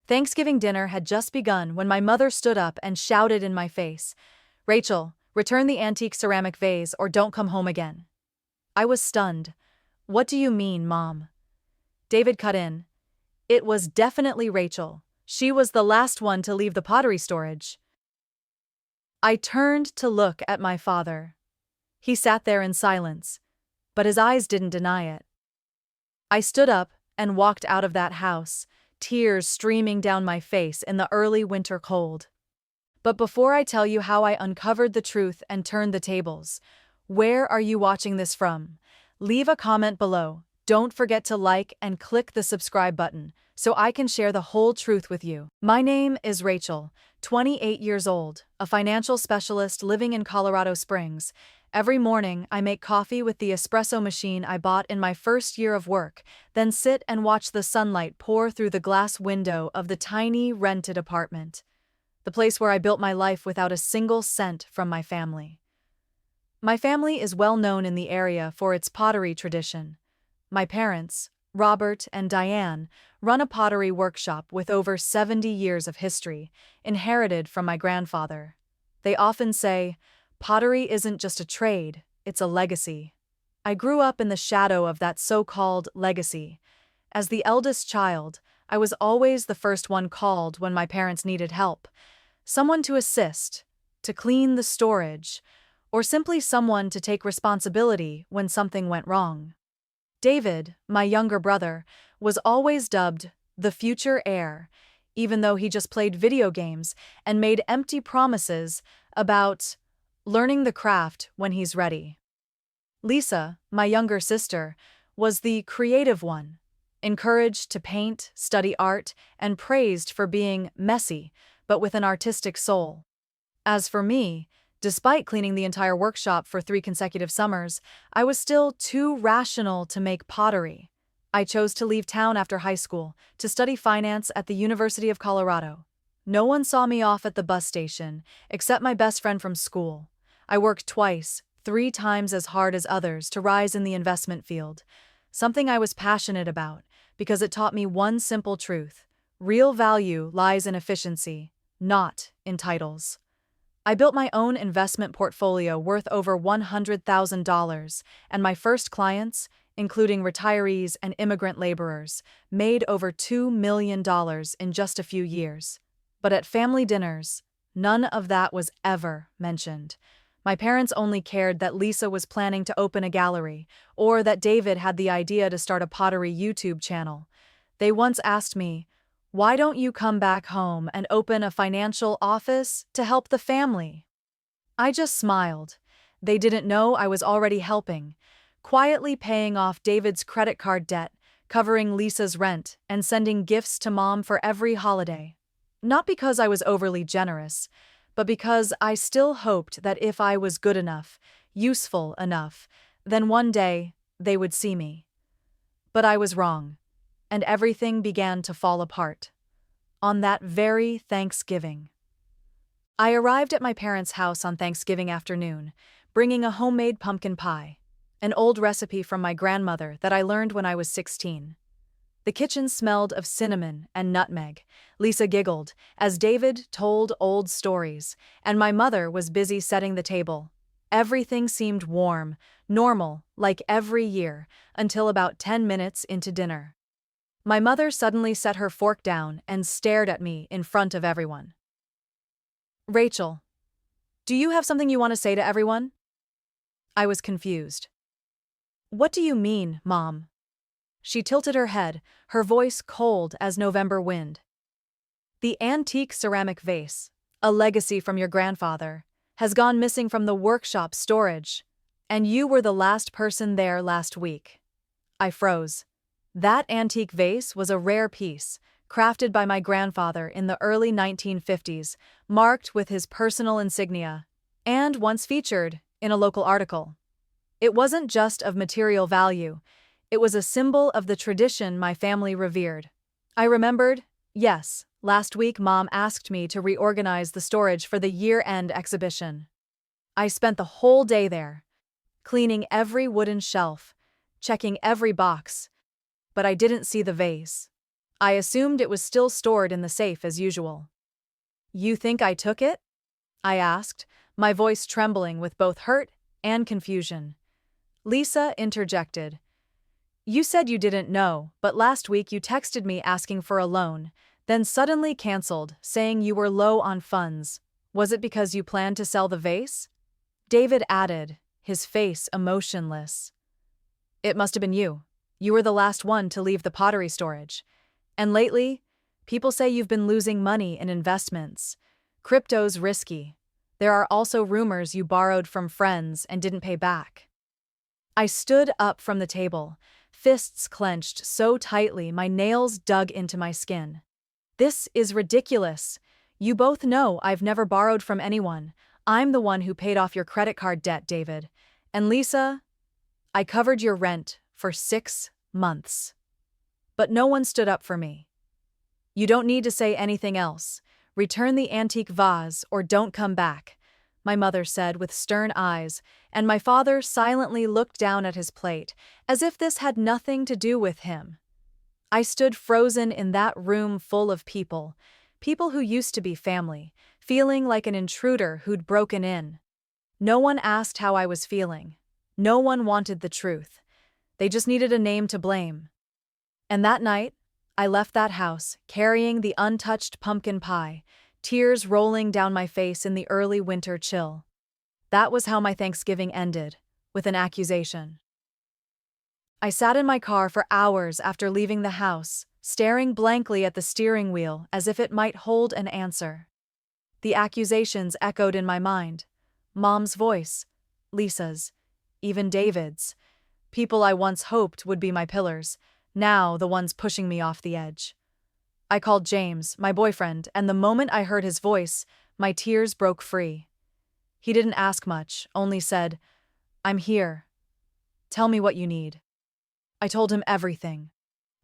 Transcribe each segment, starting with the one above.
Thanksgiving dinner had just begun when my mother stood up and shouted in my face, "Rachel, return the antique ceramic vase or don't come home again." I was stunned. "What do you mean, Mom?" David cut in. "It was definitely Rachel. She was the last one to leave the pottery storage." I turned to look at my father. He sat there in silence, but his eyes didn't deny it. I stood up and walked out of that house, tears streaming down my face in the early winter cold. But before I tell you how I uncovered the truth and turned the tables, where are you watching this from? Leave a comment below. Don't forget to like and click the subscribe button so I can share the whole truth with you. My name is Rachel, 28 years old, a financial specialist living in Colorado Springs. Every morning, I make coffee with the espresso machine I bought in my first year of work, then sit and watch the sunlight pour through the glass window of the tiny rented apartment, the place where I built my life without a single cent from my family. My family is well known in the area for its pottery tradition. My parents, Robert and Diane, run a pottery workshop with over 70 years of history, inherited from my grandfather. They often say, "Pottery isn't just a trade, it's a legacy." I grew up in the shadow of that so-called legacy. As the eldest child, I was always the first one called when my parents needed help. Someone to assist, to clean the storage, or simply someone to take responsibility when something went wrong. David, my younger brother, was always dubbed the future heir, even though he just played video games and made empty promises about learning the craft when he's ready. Lisa, my younger sister, was the creative one, encouraged to paint, study art, and praised for being messy, but with an artistic soul. As for me, despite cleaning the entire workshop for 3 consecutive summers, I was still too rational to make pottery. I chose to leave town after high school to study finance at the University of Colorado. No one saw me off at the bus station, except my best friend from school. I worked twice, 3 times as hard as others to rise in the investment field, something I was passionate about because it taught me one simple truth: real value lies in efficiency, not in titles. I built my own investment portfolio worth over $100,000, and my first clients, including retirees and immigrant laborers, made over $2 million in just a few years. But at family dinners, none of that was ever mentioned. My parents only cared that Lisa was planning to open a gallery, or that David had the idea to start a pottery YouTube channel. They once asked me, "Why don't you come back home and open a financial office to help the family?" I just smiled. They didn't know I was already helping, quietly paying off David's credit card debt, covering Lisa's rent, and sending gifts to Mom for every holiday. Not because I was overly generous, but because I still hoped that if I was good enough, useful enough, then one day they would see me. But I was wrong, and everything began to fall apart. On that very Thanksgiving, I arrived at my parents' house on Thanksgiving afternoon, bringing a homemade pumpkin pie, an old recipe from my grandmother that I learned when I was 16. The kitchen smelled of cinnamon and nutmeg. Lisa giggled as David told old stories, and my mother was busy setting the table. Everything seemed warm, normal, like every year, until about 10 minutes into dinner. My mother suddenly set her fork down and stared at me in front of everyone. "Rachel, do you have something you want to say to everyone?" I was confused. "What do you mean, Mom?" She tilted her head, her voice cold as November wind. "The antique ceramic vase, a legacy from your grandfather, has gone missing from the workshop storage, and you were the last person there last week." I froze. That antique vase was a rare piece, crafted by my grandfather in the early 1950s, marked with his personal insignia, and once featured in a local article. It wasn't just of material value, it was a symbol of the tradition my family revered. I remembered, yes, last week Mom asked me to reorganize the storage for the year-end exhibition. I spent the whole day there, cleaning every wooden shelf, checking every box, but I didn't see the vase. I assumed it was still stored in the safe as usual. You think I took it? I asked, my voice trembling with both hurt and confusion. Lisa interjected. You said you didn't know, but last week you texted me asking for a loan, then suddenly canceled, saying you were low on funds. Was it because you planned to sell the vase? David added, his face emotionless. It must have been you. You were the last one to leave the pottery storage. And lately, people say you've been losing money in investments. Crypto's risky. There are also rumors you borrowed from friends and didn't pay back. I stood up from the table, fists clenched so tightly my nails dug into my skin. This is ridiculous. You both know I've never borrowed from anyone. I'm the one who paid off your credit card debt, David. And Lisa, I covered your rent for 6 months. But no one stood up for me. You don't need to say anything else. Return the antique vase or don't come back, my mother said with stern eyes, and my father silently looked down at his plate, as if this had nothing to do with him. I stood frozen in that room full of people who used to be family, feeling like an intruder who'd broken in. No one asked how I was feeling. No one wanted the truth. They just needed a name to blame. And that night, I left that house, carrying the untouched pumpkin pie, tears rolling down my face in the early winter chill. That was how my Thanksgiving ended, with an accusation. I sat in my car for hours after leaving the house, staring blankly at the steering wheel as if it might hold an answer. The accusations echoed in my mind. Mom's voice, Lisa's, even David's. People I once hoped would be my pillars, now the ones pushing me off the edge. I called James, my boyfriend, and the moment I heard his voice, my tears broke free. He didn't ask much, only said, I'm here. Tell me what you need. I told him everything.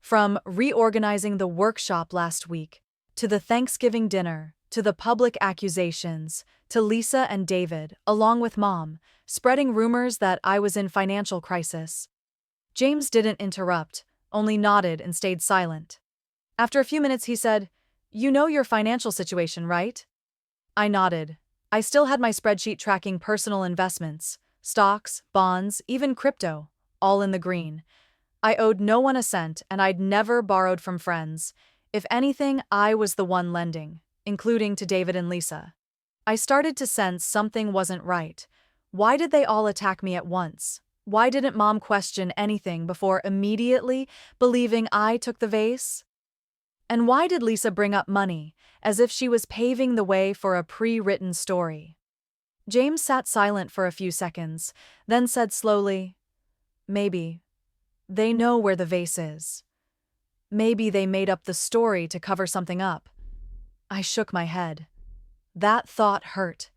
From reorganizing the workshop last week, to the Thanksgiving dinner, to the public accusations, to Lisa and David, along with Mom, spreading rumors that I was in financial crisis. James didn't interrupt, only nodded and stayed silent. After a few minutes he said, You know your financial situation, right? I nodded. I still had my spreadsheet tracking personal investments, stocks, bonds, even crypto, all in the green. I owed no one a cent and I'd never borrowed from friends. If anything, I was the one lending, including to David and Lisa. I started to sense something wasn't right. Why did they all attack me at once? Why didn't Mom question anything before immediately believing I took the vase? And why did Lisa bring up money, as if she was paving the way for a pre-written story? James sat silent for a few seconds, then said slowly, Maybe. They know where the vase is. Maybe they made up the story to cover something up. I shook my head. That thought hurt.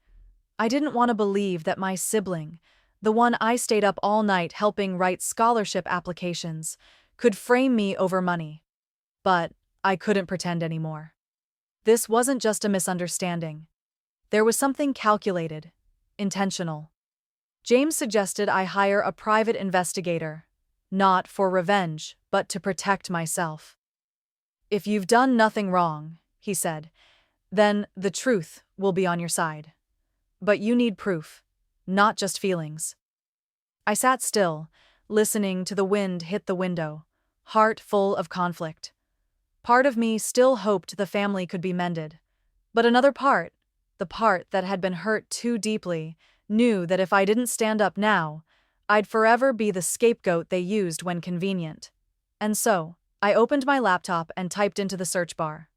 I didn't want to believe that my sibling, the one I stayed up all night helping write scholarship applications, could frame me over money. But I couldn't pretend anymore. This wasn't just a misunderstanding. There was something calculated, intentional. James suggested I hire a private investigator, not for revenge, but to protect myself. If you've done nothing wrong, he said, then the truth will be on your side. But you need proof, not just feelings. I sat still, listening to the wind hit the window, heart full of conflict. Part of me still hoped the family could be mended. But another part, the part that had been hurt too deeply, knew that if I didn't stand up now, I'd forever be the scapegoat they used when convenient. And so, I opened my laptop and typed into the search bar.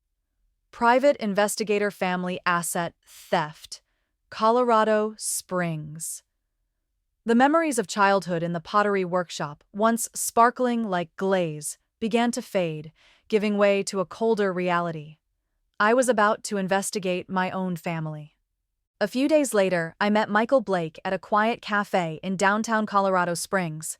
Private Investigator Family Asset Theft, Colorado Springs. The memories of childhood in the pottery workshop, once sparkling like glaze, began to fade, giving way to a colder reality. I was about to investigate my own family. A few days later, I met Michael Blake at a quiet cafe in downtown Colorado Springs.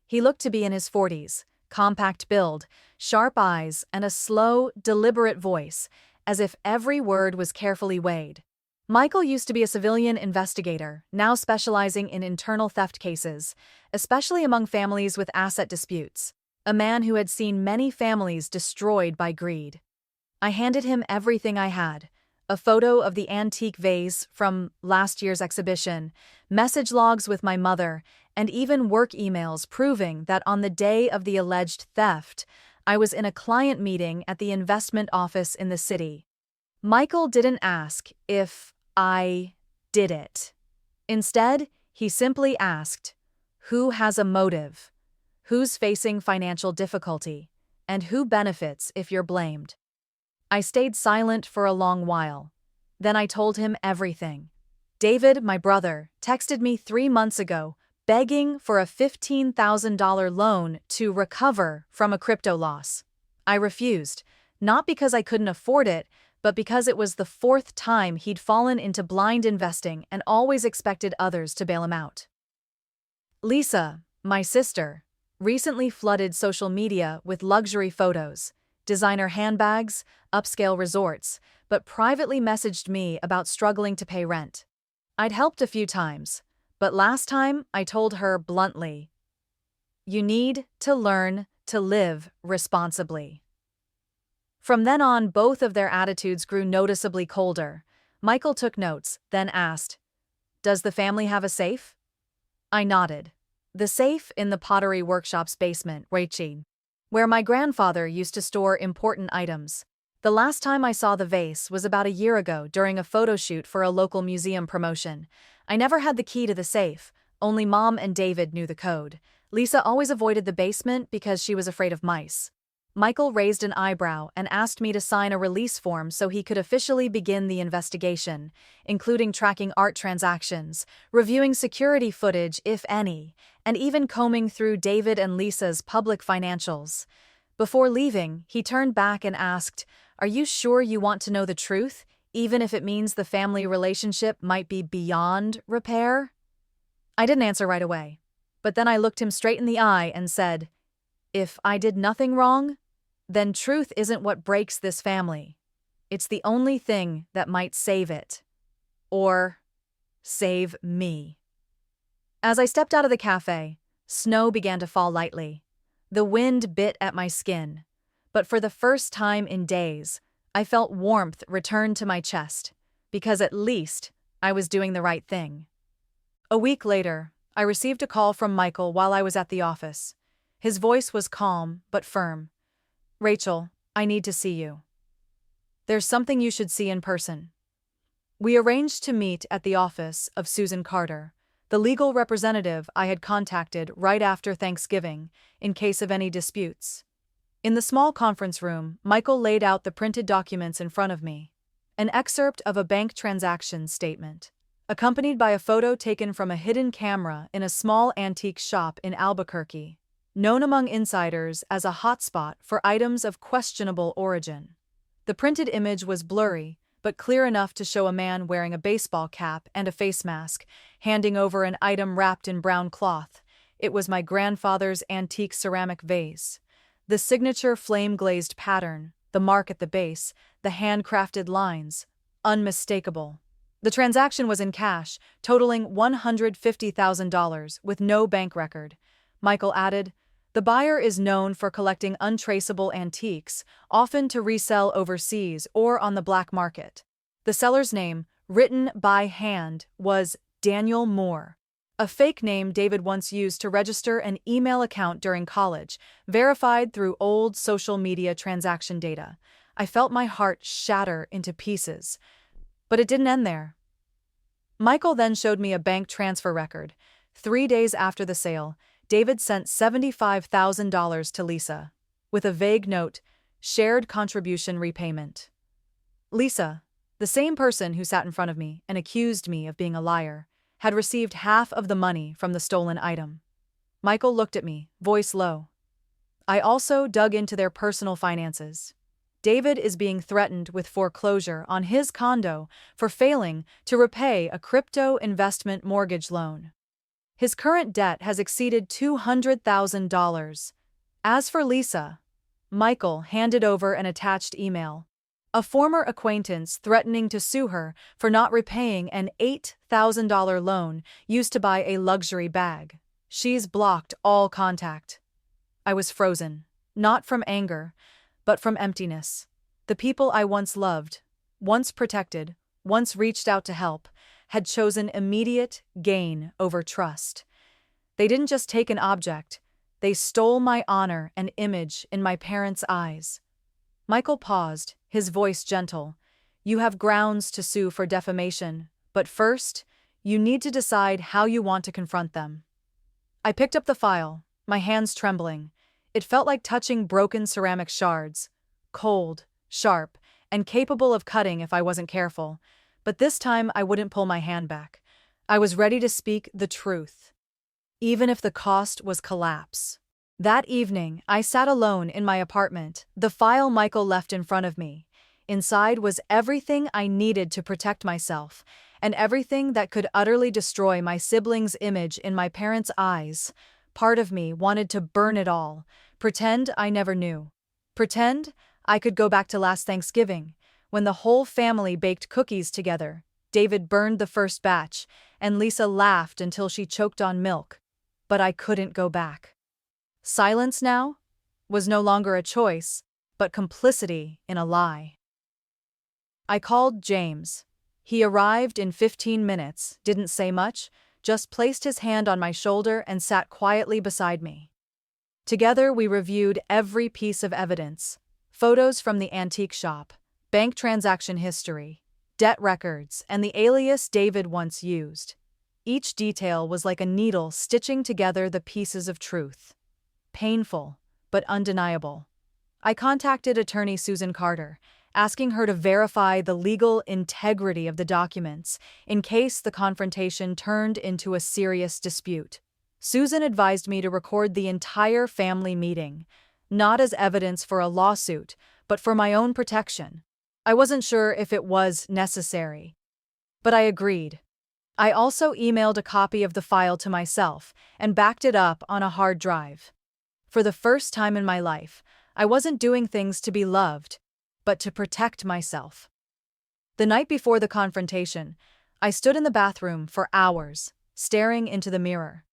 He looked to be in his 40s, compact build, sharp eyes, and a slow, deliberate voice, as if every word was carefully weighed. Michael used to be a civilian investigator, now specializing in internal theft cases, especially among families with asset disputes. a man who had seen many families destroyed by greed. I handed him everything I had: a photo of the antique vase from last year's exhibition, message logs with my mother, and even work emails proving that on the day of the alleged theft, I was in a client meeting at the investment office in the city. Michael didn't ask if I did it. Instead, he simply asked, who has a motive? Who's facing financial difficulty? And who benefits if you're blamed? I stayed silent for a long while. Then I told him everything. David, my brother, texted me 3 months ago, begging for a $15,000 loan to recover from a crypto loss. I refused, not because I couldn't afford it, but because it was the 4th time he'd fallen into blind investing and always expected others to bail him out. Lisa, my sister, recently flooded social media with luxury photos, designer handbags, upscale resorts, but privately messaged me about struggling to pay rent. I'd helped a few times, but last time I told her bluntly, "You need to learn to live responsibly." From then on, both of their attitudes grew noticeably colder. Michael took notes, then asked, "Does the family have a safe?" I nodded. The safe in the pottery workshop's basement, where my grandfather used to store important items. The last time I saw the vase was about a year ago during a photo shoot for a local museum promotion. I never had the key to the safe, only Mom and David knew the code. Lisa always avoided the basement because she was afraid of mice. Michael raised an eyebrow and asked me to sign a release form so he could officially begin the investigation, including tracking art transactions, reviewing security footage, if any, and even combing through David and Lisa's public financials. Before leaving, he turned back and asked, "Are you sure you want to know the truth, even if it means the family relationship might be beyond repair?" I didn't answer right away, but then I looked him straight in the eye and said, "If I did nothing wrong, then truth isn't what breaks this family. It's the only thing that might save it. Or save me." As I stepped out of the cafe, snow began to fall lightly. The wind bit at my skin, but for the first time in days, I felt warmth return to my chest, because at least I was doing the right thing. A week later, I received a call from Michael while I was at the office. His voice was calm but firm. "Rachel, I need to see you. There's something you should see in person." We arranged to meet at the office of Susan Carter, the legal representative I had contacted right after Thanksgiving in case of any disputes. In the small conference room, Michael laid out the printed documents in front of me. An excerpt of a bank transaction statement, accompanied by a photo taken from a hidden camera in a small antique shop in Albuquerque, known among insiders as a hotspot for items of questionable origin. The printed image was blurry, but clear enough to show a man wearing a baseball cap and a face mask, handing over an item wrapped in brown cloth. It was my grandfather's antique ceramic vase. The signature flame-glazed pattern, the mark at the base, the handcrafted lines, unmistakable. The transaction was in cash, totaling $150,000 with no bank record. Michael added, "The buyer is known for collecting untraceable antiques, often to resell overseas or on the black market." The seller's name, written by hand, was Daniel Moore, a fake name David once used to register an email account during college, verified through old social media transaction data. I felt my heart shatter into pieces. But it didn't end there. Michael then showed me a bank transfer record. 3 days after the sale, David sent $75,000 to Lisa, with a vague note, "Shared contribution repayment." Lisa, the same person who sat in front of me and accused me of being a liar, had received half of the money from the stolen item. Michael looked at me, voice low. I also dug into their personal finances. David is being threatened with foreclosure on his condo for failing to repay a crypto investment mortgage loan. His current debt has exceeded $200,000. As for Lisa, Michael handed over an attached email. A former acquaintance threatening to sue her for not repaying an $8,000 loan used to buy a luxury bag. She's blocked all contact. I was frozen, not from anger, but from emptiness. The people I once loved, once protected, once reached out to help, had chosen immediate gain over trust. They didn't just take an object, they stole my honor and image in my parents' eyes. Michael paused, his voice gentle. You have grounds to sue for defamation, but first, you need to decide how you want to confront them. I picked up the file, my hands trembling. It felt like touching broken ceramic shards, cold, sharp, and capable of cutting if I wasn't careful. But this time I wouldn't pull my hand back. I was ready to speak the truth, even if the cost was collapse. That evening, I sat alone in my apartment, the file Michael left in front of me. Inside was everything I needed to protect myself, and everything that could utterly destroy my siblings' image in my parents' eyes. Part of me wanted to burn it all, pretend I never knew. Pretend I could go back to last Thanksgiving, when the whole family baked cookies together. David burned the first batch, and Lisa laughed until she choked on milk. But I couldn't go back. Silence now was no longer a choice, but complicity in a lie. I called James. He arrived in 15 minutes, didn't say much, just placed his hand on my shoulder and sat quietly beside me. Together we reviewed every piece of evidence: photos from the antique shop, bank transaction history, debt records, and the alias David once used. Each detail was like a needle stitching together the pieces of truth. Painful, but undeniable. I contacted attorney Susan Carter, asking her to verify the legal integrity of the documents in case the confrontation turned into a serious dispute. Susan advised me to record the entire family meeting, not as evidence for a lawsuit, but for my own protection. I wasn't sure if it was necessary, but I agreed. I also emailed a copy of the file to myself and backed it up on a hard drive. For the first time in my life, I wasn't doing things to be loved, but to protect myself. The night before the confrontation, I stood in the bathroom for hours, staring into the mirror.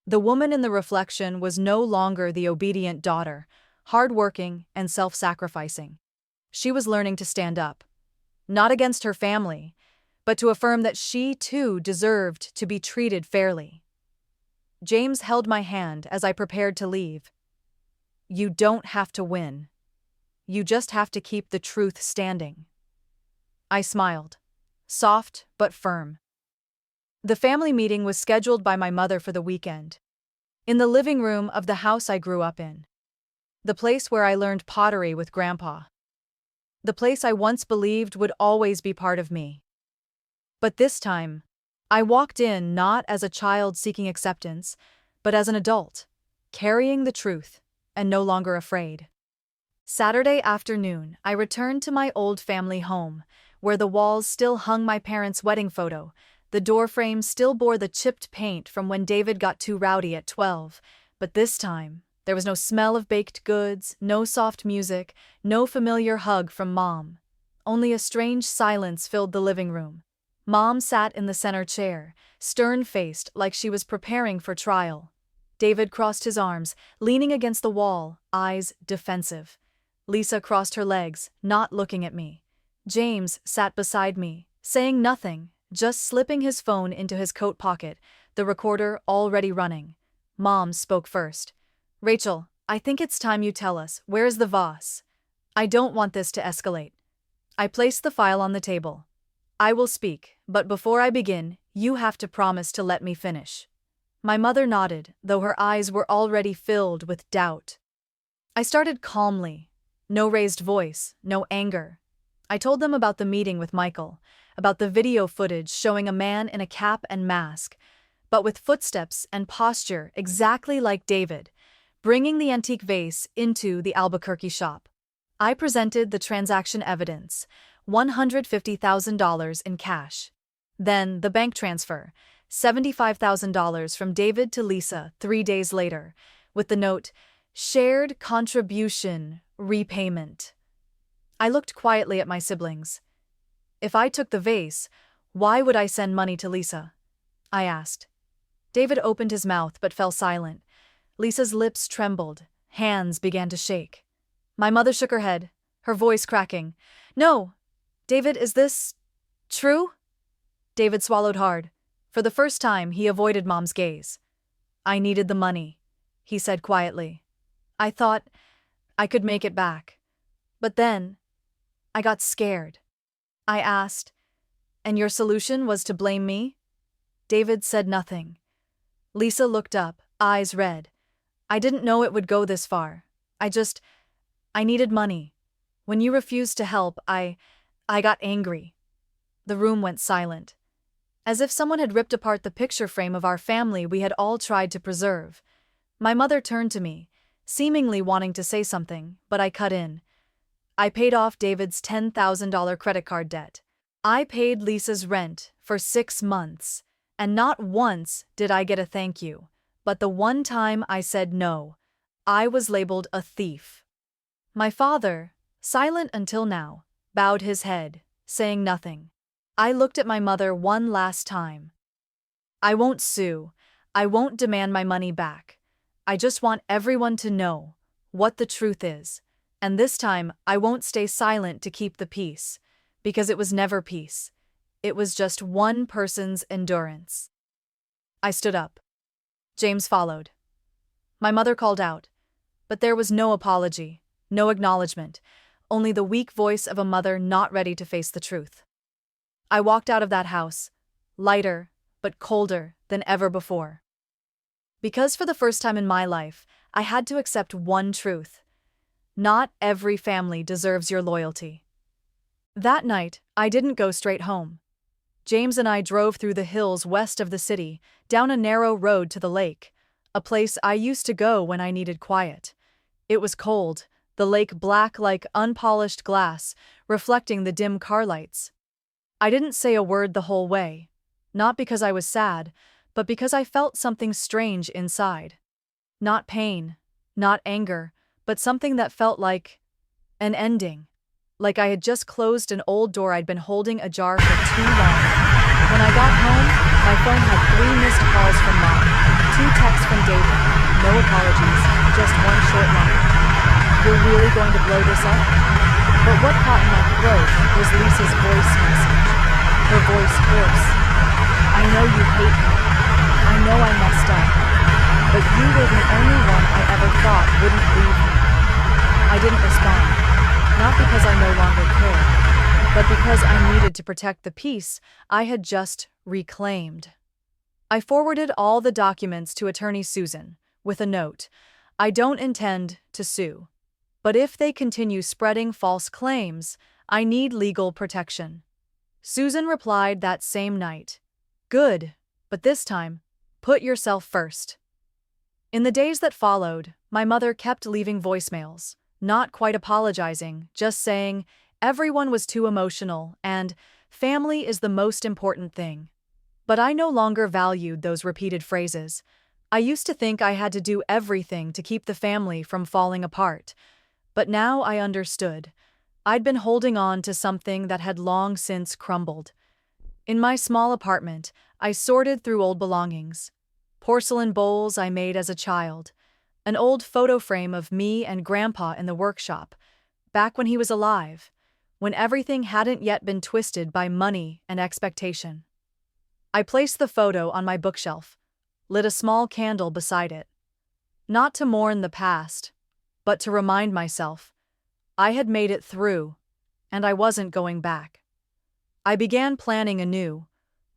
The woman in the reflection was no longer the obedient daughter, hardworking and self-sacrificing. She was learning to stand up, not against her family, but to affirm that she too deserved to be treated fairly. James held my hand as I prepared to leave. You don't have to win. You just have to keep the truth standing. I smiled, soft but firm. The family meeting was scheduled by my mother for the weekend, in the living room of the house I grew up in. The place where I learned pottery with Grandpa. The place I once believed would always be part of me. But this time, I walked in not as a child seeking acceptance, but as an adult, carrying the truth and no longer afraid. Saturday afternoon, I returned to my old family home, where the walls still hung my parents' wedding photo. The doorframe still bore the chipped paint from when David got too rowdy at 12, but this time, there was no smell of baked goods, no soft music, no familiar hug from Mom. Only a strange silence filled the living room. Mom sat in the center chair, stern-faced like she was preparing for trial. David crossed his arms, leaning against the wall, eyes defensive. Lisa crossed her legs, not looking at me. James sat beside me, saying nothing, just slipping his phone into his coat pocket, the recorder already running. Mom spoke first. Rachel, I think it's time you tell us, where's the vase? I don't want this to escalate. I placed the file on the table. I will speak, but before I begin, you have to promise to let me finish. My mother nodded, though her eyes were already filled with doubt. I started calmly. No raised voice, no anger. I told them about the meeting with Michael, about the video footage showing a man in a cap and mask, but with footsteps and posture exactly like David, bringing the antique vase into the Albuquerque shop. I presented the transaction evidence, $150,000 in cash. Then the bank transfer, $75,000 from David to Lisa 3 days later, with the note, shared contribution, repayment. I looked quietly at my siblings. If I took the vase, why would I send money to Lisa? I asked. David opened his mouth but fell silent. Lisa's lips trembled, hands began to shake. My mother shook her head, her voice cracking. No, David, is this true? David swallowed hard. For the first time, he avoided Mom's gaze. I needed the money, he said quietly. I thought I could make it back. But then, I got scared. I asked, and your solution was to blame me? David said nothing. Lisa looked up, eyes red. I didn't know it would go this far. I needed money. When you refused to help, I got angry. The room went silent. As if someone had ripped apart the picture frame of our family we had all tried to preserve. My mother turned to me, seemingly wanting to say something, but I cut in. I paid off David's $10,000 credit card debt. I paid Lisa's rent for 6 months, and not once did I get a thank you. But the one time I said no, I was labeled a thief. My father, silent until now, bowed his head, saying nothing. I looked at my mother one last time. I won't sue. I won't demand my money back. I just want everyone to know what the truth is. And this time, I won't stay silent to keep the peace, because it was never peace. It was just one person's endurance. I stood up. James followed. My mother called out, but there was no apology, no acknowledgement, only the weak voice of a mother not ready to face the truth. I walked out of that house, lighter, but colder than ever before. Because for the first time in my life, I had to accept one truth. Not every family deserves your loyalty. That night, I didn't go straight home. James and I drove through the hills west of the city, down a narrow road to the lake, a place I used to go when I needed quiet. It was cold, the lake black like unpolished glass, reflecting the dim car lights. I didn't say a word the whole way, not because I was sad, but because I felt something strange inside. Not pain, not anger, but something that felt like an ending. Like I had just closed an old door I'd been holding ajar for too long. When I got home, my phone had 3 missed calls from Mom, 2 texts from David, no apologies, just one short line. You're really going to blow this up? But what caught in my throat was Lisa's voice message. Her voice hoarse. I know you hate me. I know I messed up. But you were the only one I ever thought wouldn't leave me. I didn't respond. Not because I no longer cared, but because I needed to protect the peace I had just reclaimed. I forwarded all the documents to Attorney Susan, with a note. I don't intend to sue. But if they continue spreading false claims, I need legal protection. Susan replied that same night. Good, but this time, put yourself first. In the days that followed, my mother kept leaving voicemails, not quite apologizing, just saying everyone was too emotional and family is the most important thing. But I no longer valued those repeated phrases. I used to think I had to do everything to keep the family from falling apart. But now I understood. I'd been holding on to something that had long since crumbled. In my small apartment, I sorted through old belongings. Porcelain bowls I made as a child. An old photo frame of me and Grandpa in the workshop, back when he was alive, when everything hadn't yet been twisted by money and expectation. I placed the photo on my bookshelf, lit a small candle beside it. Not to mourn the past, but to remind myself, I had made it through, and I wasn't going back. I began planning anew,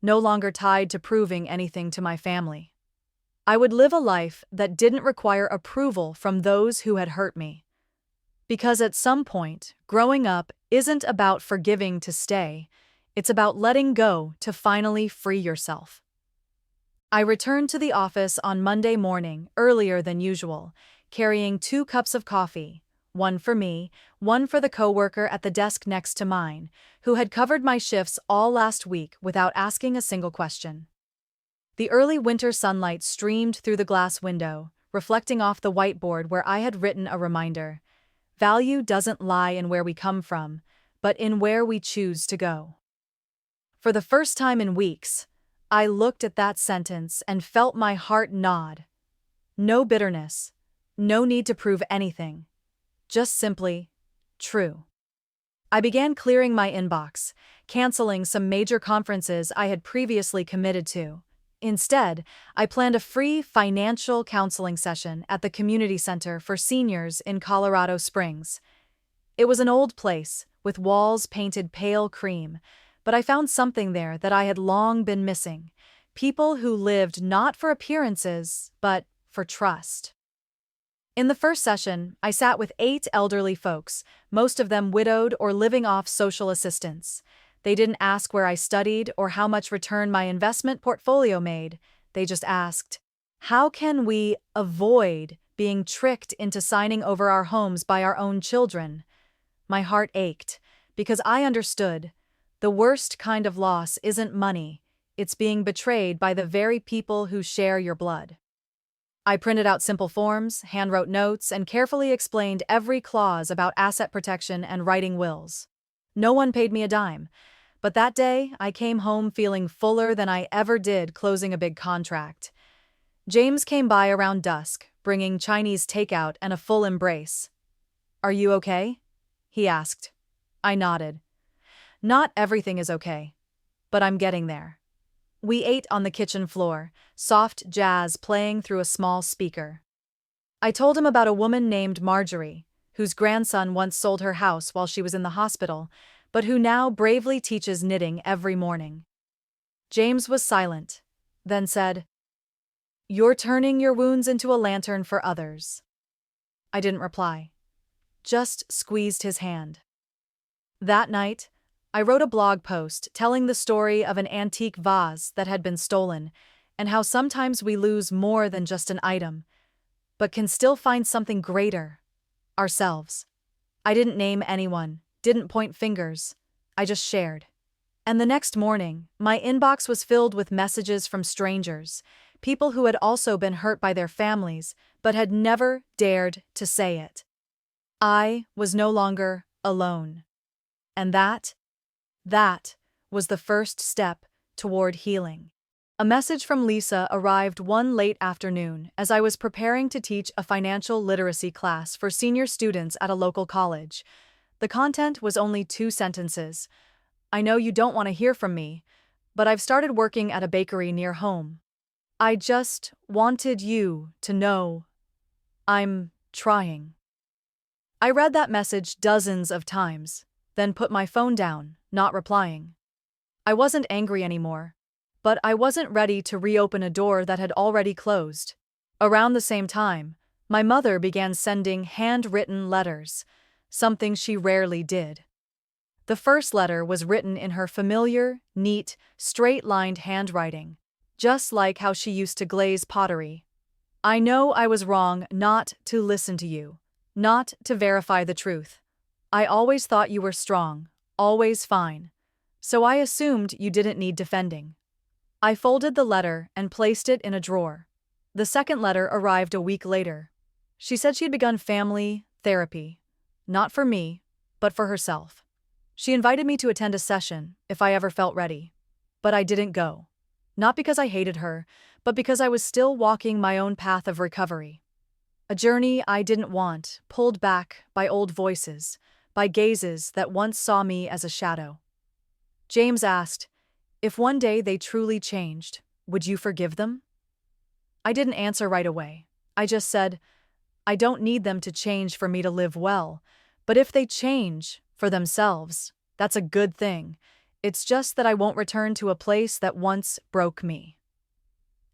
no longer tied to proving anything to my family. I would live a life that didn't require approval from those who had hurt me. Because at some point, growing up isn't about forgiving to stay, it's about letting go to finally free yourself. I returned to the office on Monday morning, earlier than usual, carrying 2 cups of coffee, one for me, one for the coworker at the desk next to mine, who had covered my shifts all last week without asking a single question. The early winter sunlight streamed through the glass window, reflecting off the whiteboard where I had written a reminder. Value doesn't lie in where we come from, but in where we choose to go. For the first time in weeks, I looked at that sentence and felt my heart nod. No bitterness, No need to prove anything. Just simply true. I began clearing my inbox, canceling some major conferences I had previously committed to. Instead, I planned a free financial counseling session at the community center for seniors in Colorado Springs. It was an old place, with walls painted pale cream, but I found something there that I had long been missing: people who lived not for appearances, but for trust. In the first session, I sat with 8 elderly folks, most of them widowed or living off social assistance. They didn't ask where I studied or how much return my investment portfolio made. They just asked, how can we avoid being tricked into signing over our homes by our own children? My heart ached, because I understood. The worst kind of loss isn't money, it's being betrayed by the very people who share your blood. I printed out simple forms, handwrote notes, and carefully explained every clause about asset protection and writing wills. No one paid me a dime, but that day I came home feeling fuller than I ever did closing a big contract. James came by around dusk, bringing Chinese takeout and a full embrace. "Are you okay?" he asked. I nodded. "Not everything is okay, but I'm getting there." We ate on the kitchen floor, soft jazz playing through a small speaker. I told him about a woman named Marjorie, whose grandson once sold her house while she was in the hospital, but who now bravely teaches knitting every morning. James was silent, then said, "You're turning your wounds into a lantern for others." I didn't reply, just squeezed his hand. That night, I wrote a blog post telling the story of an antique vase that had been stolen, and how sometimes we lose more than just an item, but can still find something greater: ourselves. I didn't name anyone, didn't point fingers, I just shared. And the next morning, my inbox was filled with messages from strangers, people who had also been hurt by their families, but had never dared to say it. I was no longer alone. And that was the first step toward healing. A message from Lisa arrived one late afternoon as I was preparing to teach a financial literacy class for senior students at a local college. The content was only 2 sentences. "I know you don't want to hear from me, but I've started working at a bakery near home. I just wanted you to know I'm trying." I read that message dozens of times, then put my phone down, not replying. I wasn't angry anymore, but I wasn't ready to reopen a door that had already closed. Around the same time, my mother began sending handwritten letters, something she rarely did. The first letter was written in her familiar, neat, straight-lined handwriting, just like how she used to glaze pottery. "I know I was wrong not to listen to you, not to verify the truth. I always thought you were strong, always fine. So I assumed you didn't need defending." I folded the letter and placed it in a drawer. The second letter arrived a week later. She said she had begun family therapy, not for me, but for herself. She invited me to attend a session if I ever felt ready. But I didn't go. Not because I hated her, but because I was still walking my own path of recovery. A journey I didn't want, pulled back by old voices, by gazes that once saw me as a shadow. James asked, "If one day they truly changed, would you forgive them?" I didn't answer right away. I just said, "I don't need them to change for me to live well, but if they change for themselves, that's a good thing. It's just that I won't return to a place that once broke me."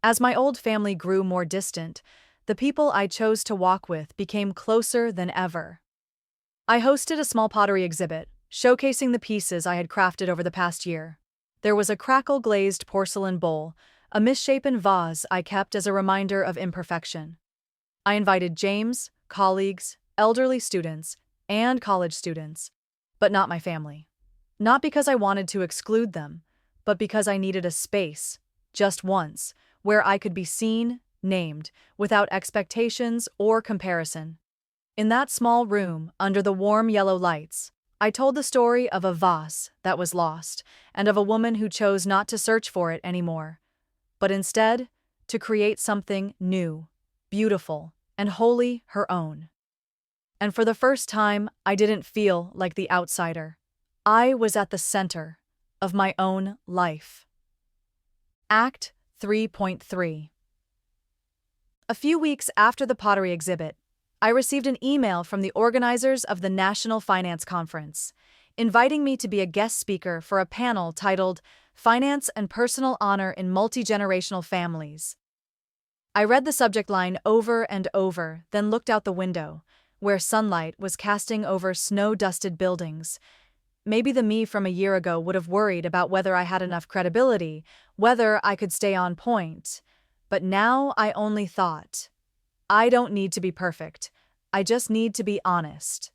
As my old family grew more distant, the people I chose to walk with became closer than ever. I hosted a small pottery exhibit, showcasing the pieces I had crafted over the past year. There was a crackle-glazed porcelain bowl, a misshapen vase I kept as a reminder of imperfection. I invited James, colleagues, elderly students, and college students, but not my family. Not because I wanted to exclude them, but because I needed a space, just once, where I could be seen, named, without expectations or comparison. In that small room, under the warm yellow lights, I told the story of a vase that was lost, and of a woman who chose not to search for it anymore, but instead to create something new, beautiful, and wholly her own. And for the first time, I didn't feel like the outsider. I was at the center of my own life. Act 3.3. A few weeks after the pottery exhibit, I received an email from the organizers of the National Finance Conference, inviting me to be a guest speaker for a panel titled Finance and Personal Honor in Multi-Generational Families. I read the subject line over and over, then looked out the window, where sunlight was casting over snow-dusted buildings. Maybe the me from a year ago would have worried about whether I had enough credibility, whether I could stay on point. But now I only thought, I don't need to be perfect. I just need to be honest.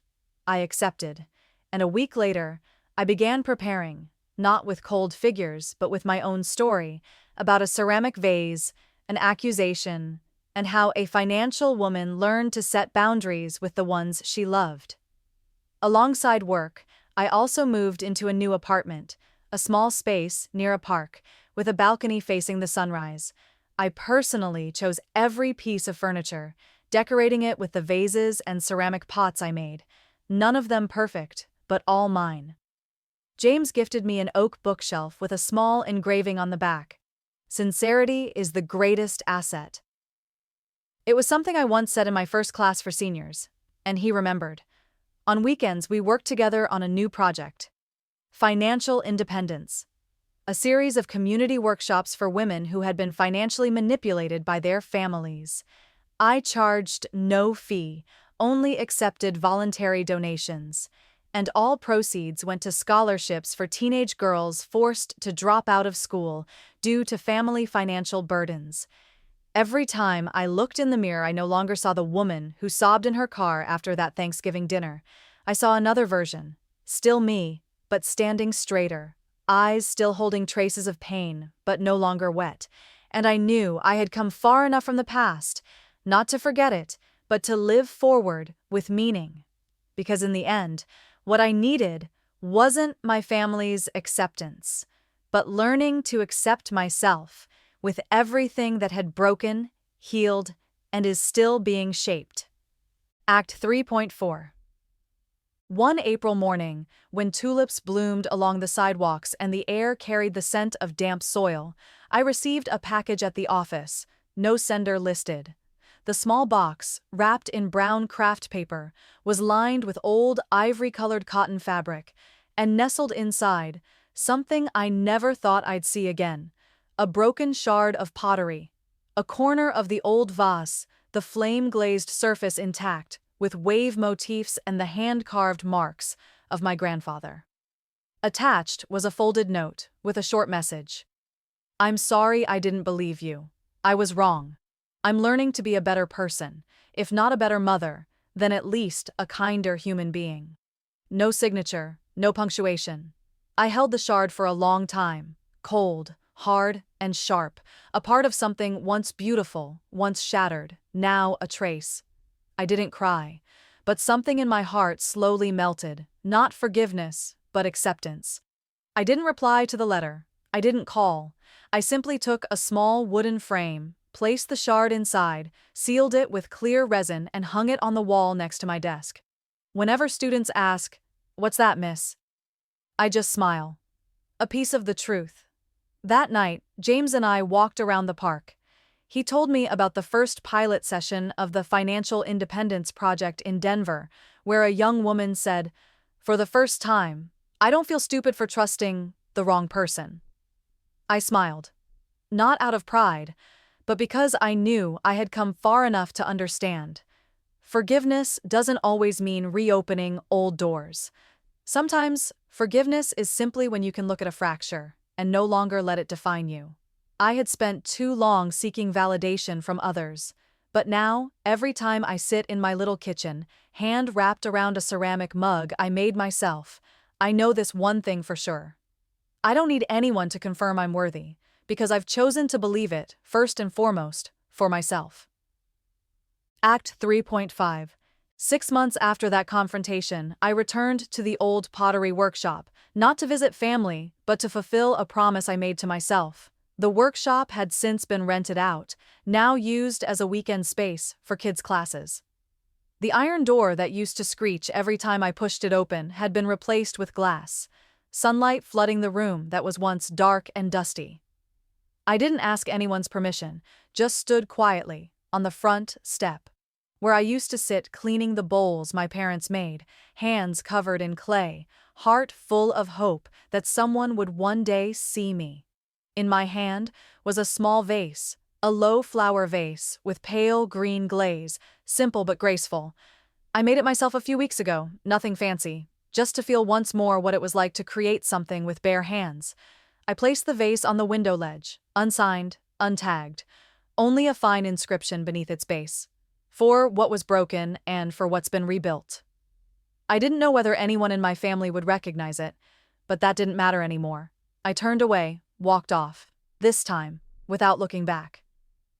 I accepted, and a week later, I began preparing, not with cold figures, but with my own story, about a ceramic vase, an accusation, and how a financial woman learned to set boundaries with the ones she loved. Alongside work, I also moved into a new apartment, a small space near a park, with a balcony facing the sunrise. I personally chose every piece of furniture, decorating it with the vases and ceramic pots I made, none of them perfect, but all mine. James gifted me an oak bookshelf with a small engraving on the back. Sincerity is the greatest asset. It was something I once said in my first class for seniors, and he remembered. On weekends, we worked together on a new project. Financial independence. A series of community workshops for women who had been financially manipulated by their families. I charged no fee, only accepted voluntary donations, and all proceeds went to scholarships for teenage girls forced to drop out of school due to family financial burdens. Every time I looked in the mirror, I no longer saw the woman who sobbed in her car after that Thanksgiving dinner. I saw another version, still me, but standing straighter, eyes still holding traces of pain, but no longer wet. And I knew I had come far enough from the past, not to forget it, but to live forward with meaning. Because in the end, what I needed wasn't my family's acceptance, but learning to accept myself with everything that had broken, healed, and is still being shaped. Act 3.4. One April morning, when tulips bloomed along the sidewalks and the air carried the scent of damp soil, I received a package at the office, no sender listed. The small box, wrapped in brown craft paper, was lined with old ivory-colored cotton fabric, and nestled inside, something I never thought I'd see again. A broken shard of pottery. A corner of the old vase, the flame-glazed surface intact, with wave motifs and the hand-carved marks of my grandfather. Attached was a folded note with a short message. I'm sorry I didn't believe you. I was wrong. I'm learning to be a better person, if not a better mother, then at least a kinder human being. No signature, no punctuation. I held the shard for a long time, cold, hard, and sharp, a part of something once beautiful, once shattered, now a trace. I didn't cry, but something in my heart slowly melted, not forgiveness, but acceptance. I didn't reply to the letter. I didn't call. I simply took a small wooden frame, placed the shard inside, sealed it with clear resin, and hung it on the wall next to my desk. Whenever students ask, "What's that, miss?" I just smile. A piece of the truth. That night, James and I walked around the park. He told me about the first pilot session of the Financial Independence Project in Denver, where a young woman said, "For the first time, I don't feel stupid for trusting the wrong person." I smiled. Not out of pride, but because I knew I had come far enough to understand. Forgiveness doesn't always mean reopening old doors. Sometimes, forgiveness is simply when you can look at a fracture and no longer let it define you. I had spent too long seeking validation from others, but now, every time I sit in my little kitchen, hand wrapped around a ceramic mug I made myself, I know this one thing for sure. I don't need anyone to confirm I'm worthy, because I've chosen to believe it, first and foremost, for myself. Act 3.5. 6 months after that confrontation, I returned to the old pottery workshop, not to visit family, but to fulfill a promise I made to myself. The workshop had since been rented out, now used as a weekend space for kids' classes. The iron door that used to screech every time I pushed it open had been replaced with glass, sunlight flooding the room that was once dark and dusty. I didn't ask anyone's permission, just stood quietly on the front step, where I used to sit cleaning the bowls my parents made, hands covered in clay, heart full of hope that someone would one day see me. In my hand was a small vase, a low flower vase with pale green glaze, simple but graceful. I made it myself a few weeks ago, nothing fancy, just to feel once more what it was like to create something with bare hands. I placed the vase on the window ledge, unsigned, untagged, only a fine inscription beneath its base, for what was broken and for what's been rebuilt. I didn't know whether anyone in my family would recognize it, but that didn't matter anymore. I turned away, walked off, this time, without looking back.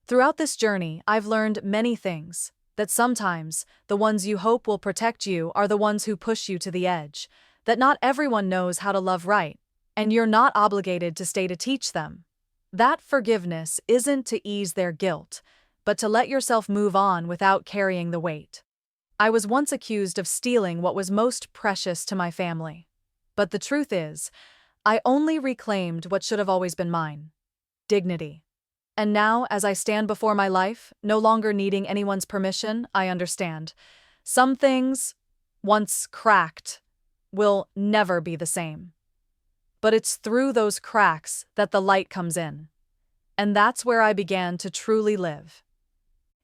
Throughout this journey, I've learned many things, that sometimes the ones you hope will protect you are the ones who push you to the edge, that not everyone knows how to love right, and you're not obligated to stay to teach them. That forgiveness isn't to ease their guilt, but to let yourself move on without carrying the weight. I was once accused of stealing what was most precious to my family. But the truth is, I only reclaimed what should have always been mine: dignity. And now, as I stand before my life, no longer needing anyone's permission, I understand. Some things, once cracked, will never be the same. But it's through those cracks that the light comes in. And that's where I began to truly live.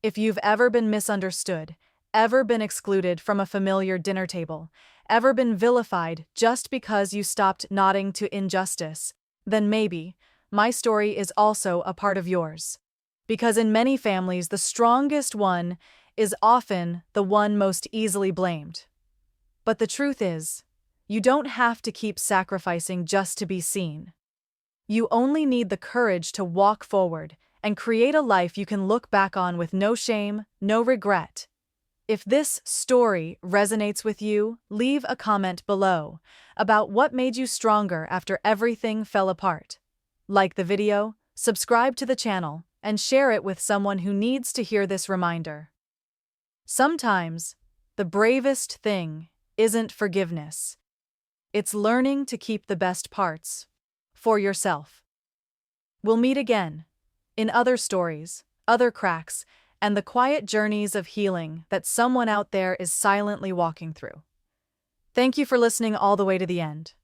If you've ever been misunderstood, ever been excluded from a familiar dinner table, ever been vilified just because you stopped nodding to injustice, then maybe my story is also a part of yours. Because in many families, the strongest one is often the one most easily blamed. But the truth is, you don't have to keep sacrificing just to be seen. You only need the courage to walk forward and create a life you can look back on with no shame, no regret. If this story resonates with you, leave a comment below about what made you stronger after everything fell apart. Like the video, subscribe to the channel, and share it with someone who needs to hear this reminder. Sometimes, the bravest thing isn't forgiveness. It's learning to keep the best parts for yourself. We'll meet again in other stories, other cracks, and the quiet journeys of healing that someone out there is silently walking through. Thank you for listening all the way to the end.